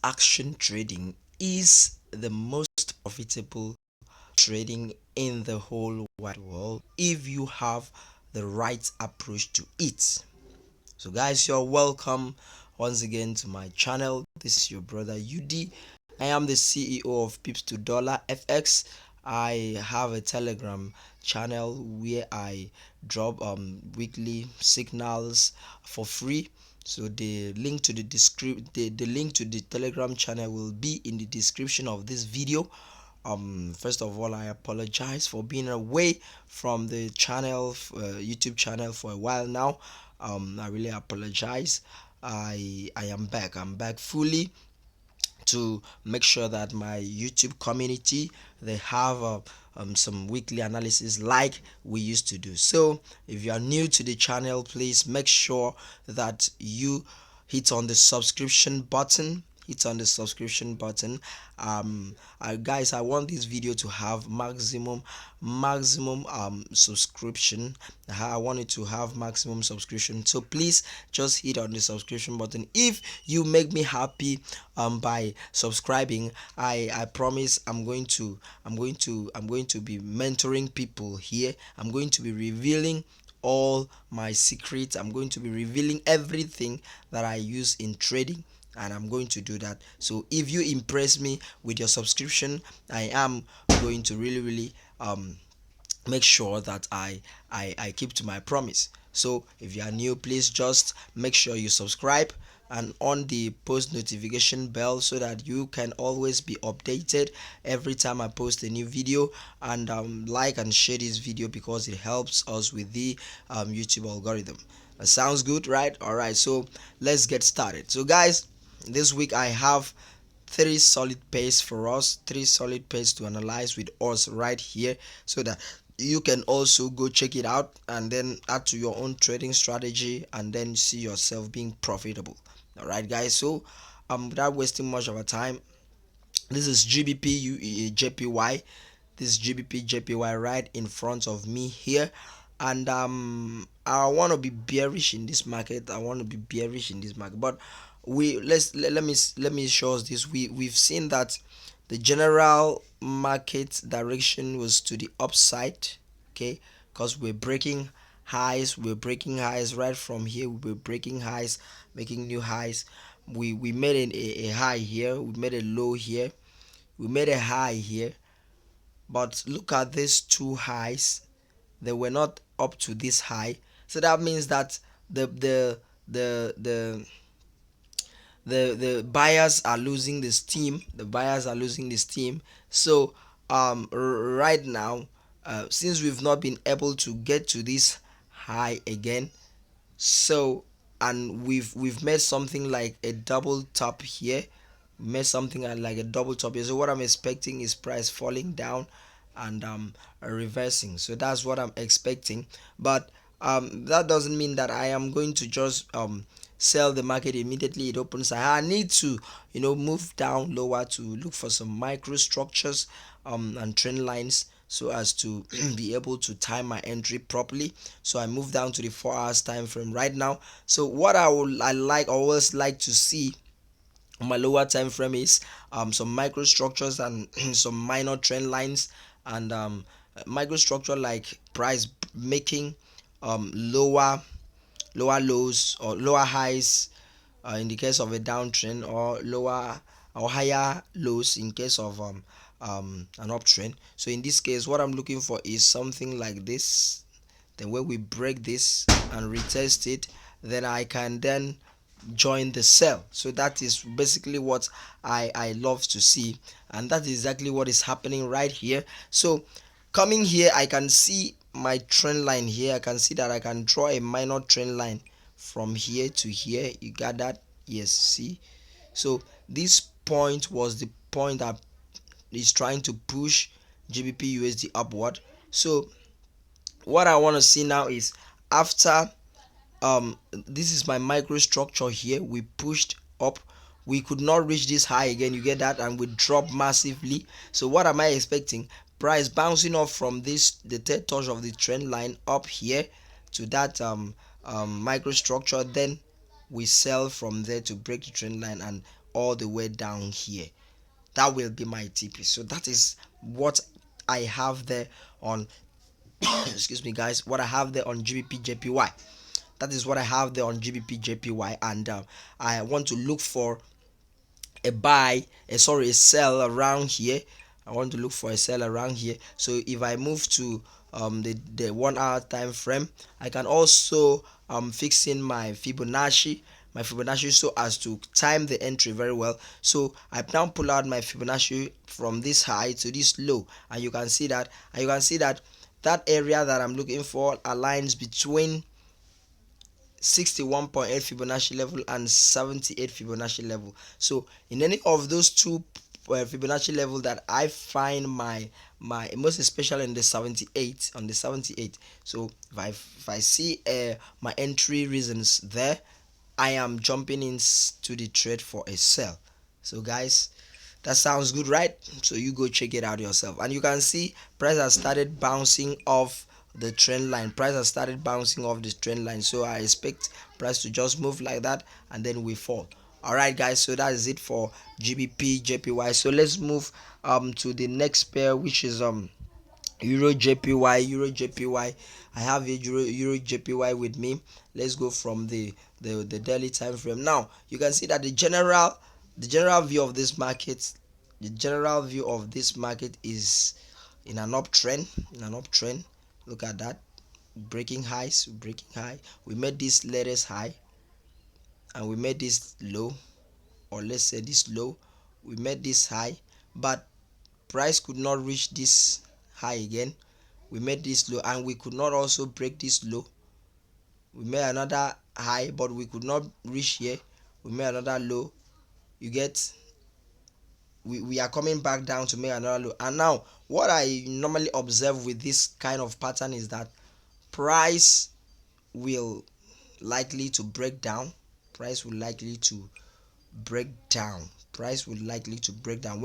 action trading is the most profitable trading in the whole wide world if you have the right approach to it. So guys, you're welcome once again to my channel. This is your brother UD. I am the CEO of Pips to Dollar FX. I have a Telegram channel where I drop weekly signals for free. So the link to the link to the Telegram channel will be in the description of this video. First of all, I apologize for being away from the channel, YouTube channel, for a while now. I really apologize. I am back. I'm back fully to make sure that my YouTube community, they have some weekly analysis like we used to do. So if you are new to the channel, please make sure that you hit on the subscription button. Guys, I want this video to have maximum subscription. I want it to have maximum subscription, so please just hit on the subscription button. If you make me happy by subscribing, I promise I'm going to be mentoring people here. I'm going to be revealing all my secrets. I'm going to be revealing everything that I use in trading, and I'm going to do that. So if you impress me with your subscription, I am going to really make sure that I keep to my promise. So if you are new, please just make sure you subscribe and on the post notification bell so that you can always be updated every time I post a new video, and like and share this video because it helps us with the YouTube algorithm. That sounds good, right? All right, so let's get started. So guys, this week I have three solid pays for us, three solid pays to analyze with us right here, so that you can also go check it out and then add to your own trading strategy and then see yourself being profitable. All right guys, so without wasting much of our time, this is GBPJPY. This is GBPJPY right in front of me here, and I want to be bearish in this market. But let me show us this. We've seen that the general market direction was to the upside, okay, because we're breaking highs right from here. We're breaking highs, making new highs. We made a high here, we made a low here, we made a high here, but look at these two highs. They were not up to this high, so that means that the the the buyers are losing the steam. So right now, since we've not been able to get to this high again, so and we've made something like a double top here, made something like a double top here. So what I'm expecting is price falling down and reversing. So that's what I'm expecting. But that doesn't mean that I am going to just sell the market immediately it opens. I need to move down lower to look for some microstructures and trend lines so as to be able to time my entry properly. So I move down to the 4 hours time frame right now. So what I always like to see on my lower time frame is some microstructures and some minor trend lines, and microstructure like price making lower lows or lower highs in the case of a downtrend, or lower or higher lows in case of an uptrend. So in this case, what I'm looking for is something like this. Then when we break this and retest it, then I can then join the sell. So that is basically what I love to see, and that is exactly what is happening right here. So coming here, I can see my trend line here. I can see that I can draw a minor trend line from here to here. You got that? Yes, see. So this point was the point that is trying to push GBP USD upward. So what I want to see now is, after this is my microstructure here, we pushed up, we could not reach this high again, you get that, and we dropped massively. So what am I expecting? Price bouncing off from this, the third touch of the trend line, up here to that microstructure, then we sell from there to break the trend line, and all the way down here. That will be my TP. So that is what I have there on excuse me guys, what I have there on GBPJPY. That is what I have there on GBPJPY, and I want to look for a buy, a sell around here. I want to look for a sell around here. So if I move to the 1 hour time frame, I can also fix in my Fibonacci so as to time the entry very well. So I now pull out my Fibonacci from this high to this low, and you can see that that area that I'm looking for aligns between 61.8 Fibonacci level and 78 Fibonacci level. So in any of those two Fibonacci level that I find my most especially in the 78, on the 78. So if I see my entry reasons there, I am jumping into the trade for a sell. So guys, that sounds good, right? So you go check it out yourself, and you can see price has started bouncing off the trend line. So I expect price to just move like that and then we fall. All right guys, so that is it for GBPJPY. So let's move to the next pair, which is EURJPY. I have a EURJPY with me. Let's go from the daily time frame. Now you can see that the general view of this market, is in an uptrend. Look at that, breaking high. We made this latest high and we made this low, or let's say this low. We made this high, but price could not reach this high again. We made this low and we could not also break this low. We made another high, but we could not reach here. We made another low. You get, we are coming back down to make another low. And now what I normally observe with this kind of pattern is that price will likely to break down. When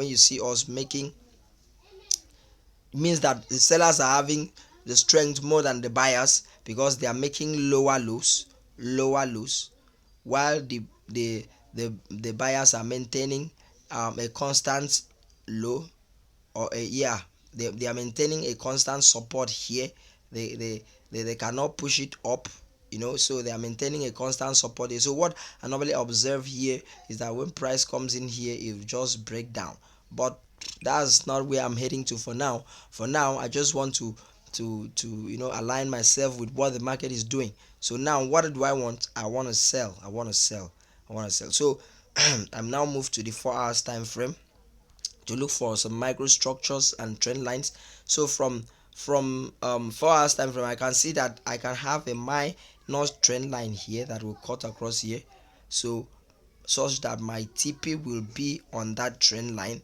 you see us making, it means that the sellers are having the strength more than the buyers, because they are making lower lows, while the buyers are maintaining a constant low, or they are maintaining a constant support here. They cannot push it up, so they are maintaining a constant support here. So what I normally observe here is that when price comes in here, it will just break down, but that's not where I'm heading to for now. I just want to align myself with what the market is doing. So now what do I want? I want to sell. So I'm now moved to the 4 hours time frame to look for some microstructures and trend lines. So from 4 hours time frame, I can see that I can have a minus trend line here that will cut across here, so such that my TP will be on that trend line.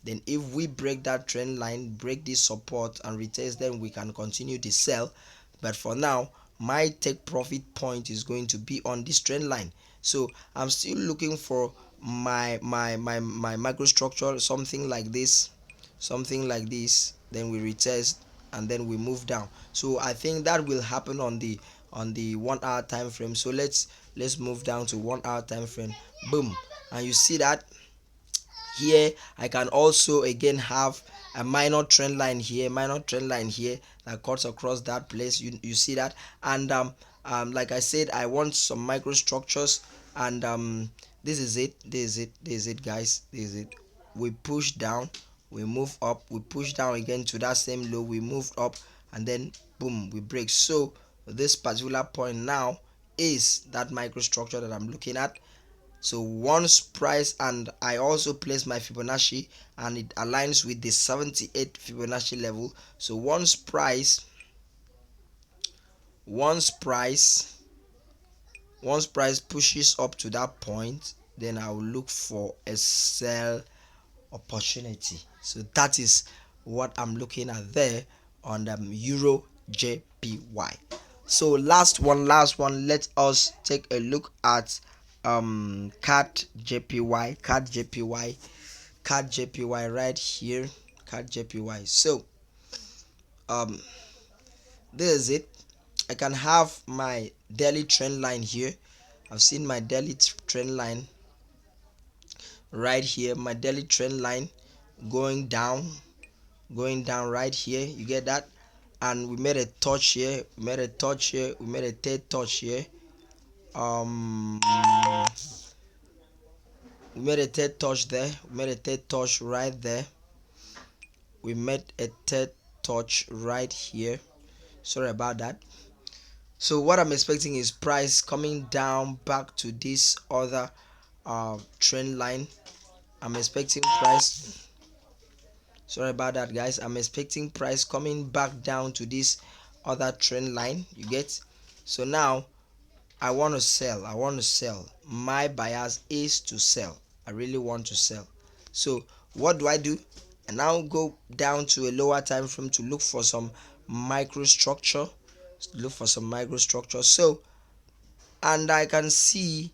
Then if we break that trend line, break this support and retest, then we can continue the sell. But for now, my take profit point is going to be on this trend line. So I'm still looking for my microstructure, something like this, then we retest and then we move down. So I think that will happen on the 1 hour time frame. So let's move down to 1 hour time frame. Boom. And you see that here I can also again have a minor trend line here that cuts across that place. You see that. And like I said, I want some microstructures, and this is it guys. We push down, we move up, we push down again to that same low, we moved up, and then boom, we break. So this particular point now is that microstructure that I'm looking at. So once price, and I also place my Fibonacci and it aligns with the 78 Fibonacci level. So once price pushes up to that point, then I will look for a sell opportunity. So that is what I'm looking at there on the EURJPY. So last one, let us take a look at CADJPY right here. CADJPY. So this is it. I can have my daily trend line here. I've seen my daily trend line. right here, my daily trend line going down, right here. You get that? And we made a touch here, we made a touch here, we made a third touch here. We made a third touch there, we made a third touch right there, we made a third touch right here. Sorry about that. So what I'm expecting is price coming down back to this other trend line. I'm expecting price, sorry about that guys, I'm expecting price coming back down to this other trend line. You get? So now I want to sell, my bias is to sell. I really want to sell. So what do? I now go down to a lower time frame to look for some microstructure, so, and I can see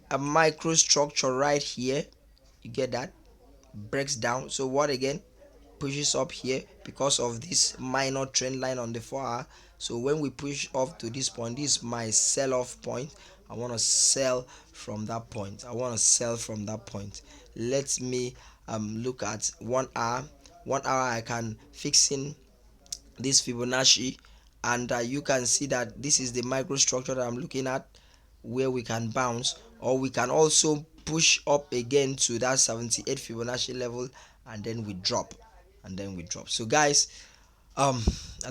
a microstructure right here. You get that? Breaks down. So what again? Pushes up here because of this minor trend line on the 4 hour. So when we push up to this point, this is my sell off point. I want to sell from that point. Let me look at 1 hour. 1 hour I can fix in this Fibonacci, and you can see that this is the microstructure that I'm looking at, where we can bounce, or we can also push up again to that 78 Fibonacci level, and then we drop, so guys, I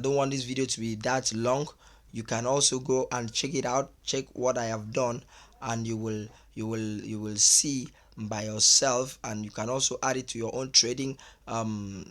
don't want this video to be that long. You can also go and check it out, check what I have done, and you will see by yourself, and you can also add it to your own trading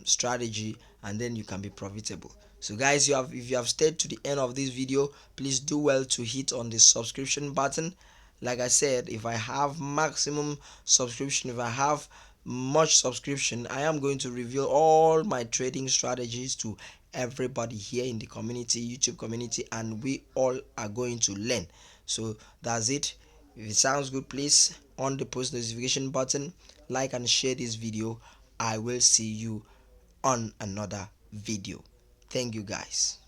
strategy, and then you can be profitable. So guys, if you have stayed to the end of this video, please do well to hit on the subscription button. Like I said, if I have maximum subscription, if I have much subscription, I am going to reveal all my trading strategies to everybody here in the community, YouTube community, and we all are going to learn. So that's it. If it sounds good, please on the post notification button, like and share this video. I will see you on another video. Thank you guys.